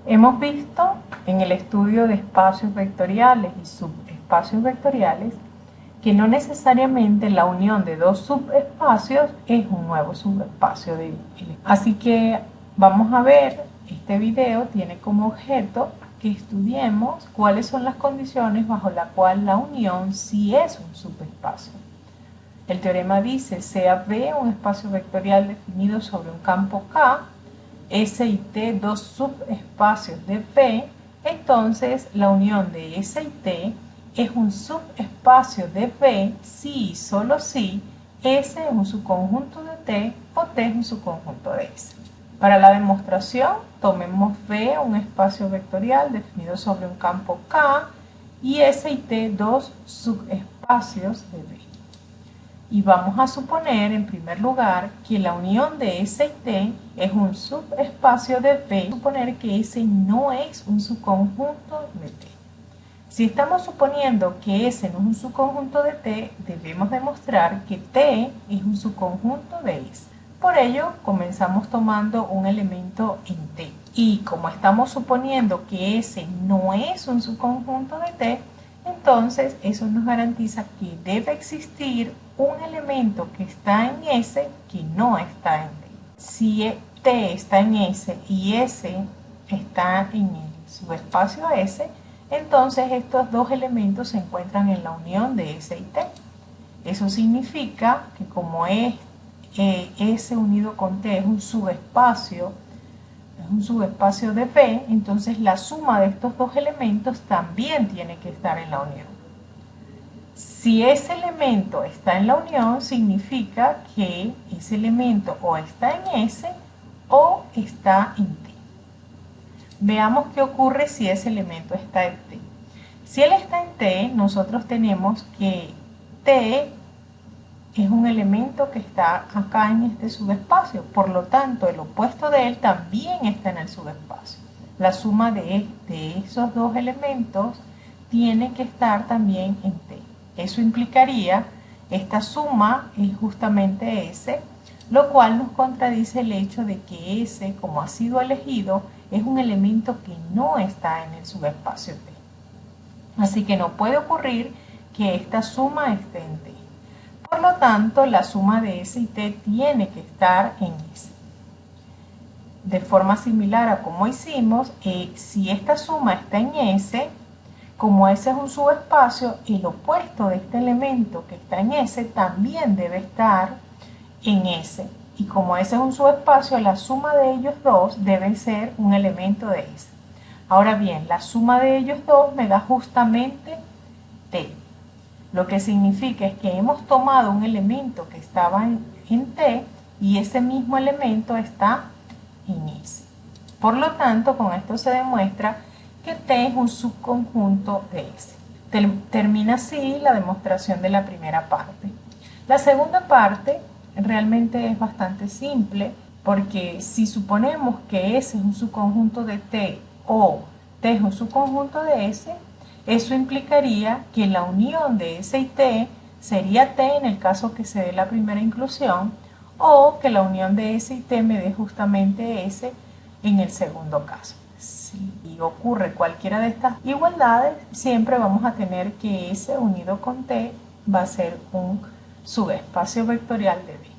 Hemos visto en el estudio de espacios vectoriales y subespacios vectoriales que no necesariamente la unión de dos subespacios es un nuevo subespacio de Así que vamos a ver, este video tiene como objeto que estudiemos cuáles son las condiciones bajo las cuales la unión sí es un subespacio. El teorema dice, sea V un espacio vectorial definido sobre un campo K, S y T dos subespacios de V, entonces la unión de S y T es un subespacio de V si y solo si S es un subconjunto de T o T es un subconjunto de S. Para la demostración, tomemos V un espacio vectorial definido sobre un campo K y S y T dos subespacios de V. Y vamos a suponer, en primer lugar, que la unión de S y T es un subespacio de V. Suponer que S no es un subconjunto de T. Si estamos suponiendo que S no es un subconjunto de T, debemos demostrar que T es un subconjunto de S. Por ello, comenzamos tomando un elemento en T. Y como estamos suponiendo que S no es un subconjunto de T, entonces eso nos garantiza que debe existir un elemento que está en S que no está en T. Si T está en S y S está en el subespacio S, entonces estos dos elementos se encuentran en la unión de S y T. Eso significa que como S unido con T es un subespacio de V, entonces la suma de estos dos elementos también tiene que estar en la unión. Si ese elemento está en la unión, significa que ese elemento o está en S o está en T. Veamos qué ocurre si ese elemento está en T. Si él está en T, nosotros tenemos que T es un elemento que está acá en este subespacio, por lo tanto el opuesto de él también está en el subespacio. La suma de esos dos elementos tiene que estar también en T. Eso implicaría, esta suma es justamente S, lo cual nos contradice el hecho de que S, como ha sido elegido, es un elemento que no está en el subespacio T. Así que no puede ocurrir que esta suma esté en T. Por lo tanto, la suma de S y T tiene que estar en S. De forma similar a como hicimos, si esta suma está en S, como S es un subespacio, el opuesto de este elemento que está en S también debe estar en S. Y como S es un subespacio, la suma de ellos dos debe ser un elemento de S. Ahora bien, la suma de ellos dos me da justamente T. Lo que significa es que hemos tomado un elemento que estaba en T y ese mismo elemento está en S. Por lo tanto, con esto se demuestra que T es un subconjunto de S. Termina así la demostración de la primera parte. La segunda parte realmente es bastante simple porque si suponemos que S es un subconjunto de T o T es un subconjunto de S, eso implicaría que la unión de S y T sería T en el caso que se dé la primera inclusión o que la unión de S y T me dé justamente S en el segundo caso. Si ocurre cualquiera de estas igualdades, siempre vamos a tener que S unido con T va a ser un subespacio vectorial de V.